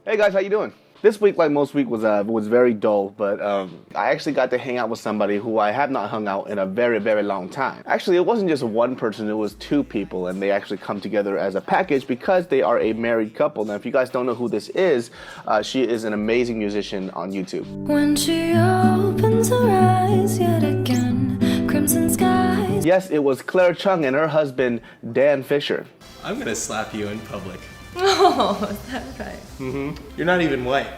Hey guys, how you doing? This week, like most week, was very dull, but I actually got to hang out with somebody who I have not hung out in a very, very long time. Actually, it wasn't just one person, it was two people, and they actually come together as a package because they are a married couple. Now, if you guys don't know who this is, she is an amazing musician on YouTube. When she opens her eyes yet again, crimson skies. Yes, it was Clara Chung and her husband, Dan Fisher. I'm gonna slap you in public. Oh, is that right? Mm-hmm. You're not even white.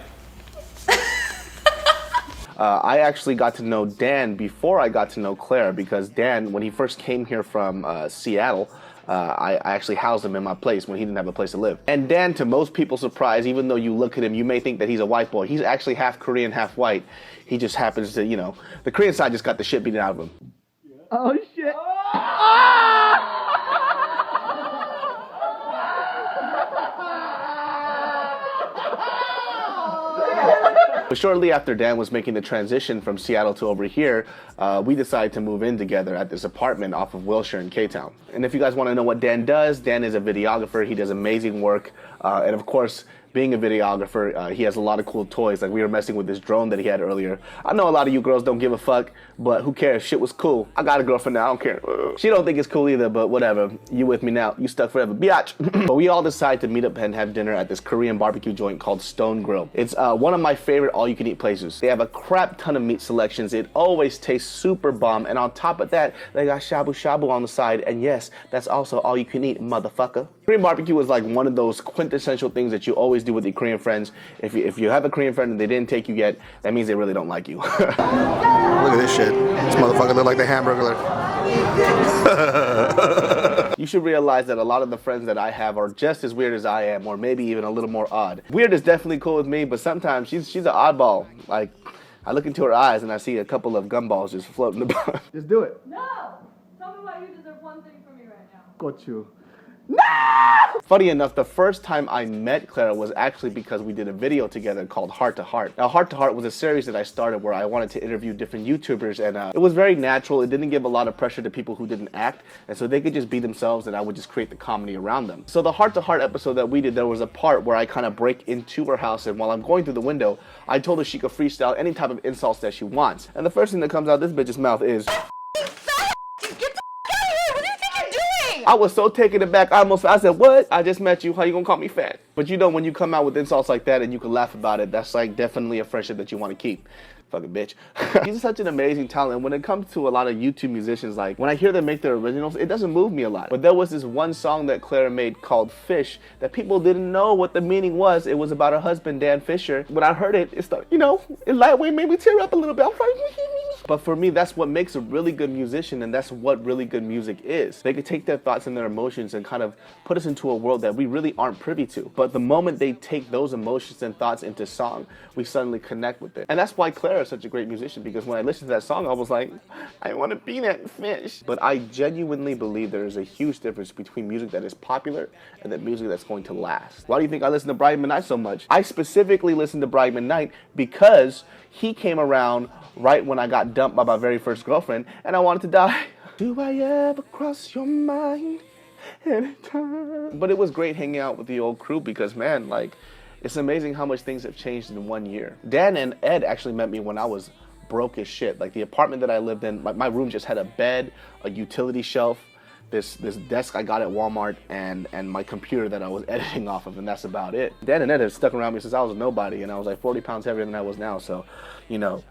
I actually got to know Dan before I got to know Clara because Dan, when he first came here from Seattle, I actually housed him in my place when he didn't have a place to live. And Dan, to most people's surprise, even though you look at him, you may think that he's a white boy. He's actually half Korean, half white. He just happens to, you know, the Korean side just got the shit beaten out of him. Oh, shit. But shortly after Dan was making the transition from Seattle to over here, we decided to move in together at this apartment off of Wilshire in K-Town. And if you guys want to know what Dan does, Dan is a videographer. He does amazing work. And of course, being a videographer, he has a lot of cool toys. Like we were messing with this drone that he had earlier. I know a lot of you girls don't give a fuck, but who cares? Shit was cool. I got a girlfriend now, I don't care. She don't think it's cool either, but whatever. You with me now. You stuck forever, biatch. But we all decided to meet up and have dinner at this Korean barbecue joint called Stone Grill. It's one of my favorite all-you-can-eat places. They have a crap ton of meat selections. It always tastes super bomb. And on top of that, they got shabu shabu on the side. And yes, that's also all you can eat, motherfucker. Korean barbecue is like one of those quintessential things that you always do with your Korean friends. If you have a Korean friend and they didn't take you yet, that means they really don't like you. Look at this shit. This motherfucker look like the Hamburglar. You should realize that a lot of the friends that I have are just as weird as I am, or maybe even a little more odd. Weird is definitely cool with me, but sometimes she's an oddball. Like, I look into her eyes and I see a couple of gumballs just floating about. Just do it. No! Tell me why you deserve one thing from me right now. Got you. No! Funny enough, the first time I met Clara was actually because we did a video together called Heart to Heart. Now, Heart to Heart was a series that I started where I wanted to interview different YouTubers, and it was very natural. It didn't give a lot of pressure to people who didn't act, and so they could just be themselves, and I would just create the comedy around them. So the Heart to Heart episode that we did, there was a part where I kind of break into her house, and while I'm going through the window, I told her she could freestyle any type of insults that she wants. And the first thing that comes out of this bitch's mouth is, I was so taken aback, I said, what? I just met you, how you gonna call me fat? But you know, when you come out with insults like that and you can laugh about it, that's like definitely a friendship that you want to keep. Fucking bitch. He's such an amazing talent. When it comes to a lot of YouTube musicians, like when I hear them make their originals, it doesn't move me a lot. But there was this one song that Clara made called Fish that people didn't know what the meaning was. It was about her husband, Dan Fisher. When I heard it, it started, you know, it lightweight made me tear up a little bit. I was like, but for me, that's what makes a really good musician, and that's what really good music is. They could take their thoughts and their emotions and kind of put us into a world that we really aren't privy to. But the moment they take those emotions and thoughts into song, we suddenly connect with it. And that's why Clara is such a great musician, because when I listened to that song, I was like, I want to be that fish. But I genuinely believe there is a huge difference between music that is popular and the music that's going to last. Why do you think I listen to Brian McKnight so much? I specifically listen to Brian McKnight because he came around right when I got dumped by my very first girlfriend and I wanted to die. Do I ever cross your mind anytime? But it was great hanging out with the old crew because, man, like, it's amazing how much things have changed in 1 year. Dan and Ed actually met me when I was broke as shit. Like the apartment that I lived in, my room just had a bed, a utility shelf, this desk I got at Walmart, and my computer that I was editing off of, and that's about it. Dan and Ed have stuck around me since I was a nobody, and I was like 40 pounds heavier than I was now, so, you know,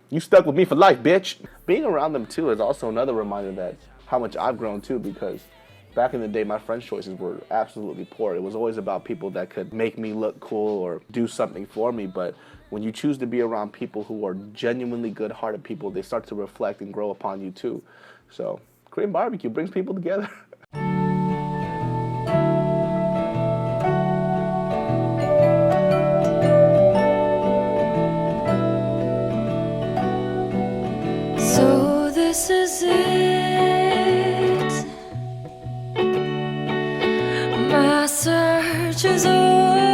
you stuck with me for life, bitch. Being around them too is also another reminder that how much I've grown too, because back in the day, my friends' choices were absolutely poor. It was always about people that could make me look cool or do something for me. But when you choose to be around people who are genuinely good-hearted people, they start to reflect and grow upon you too. So Korean barbecue brings people together. So this is it. My search is over.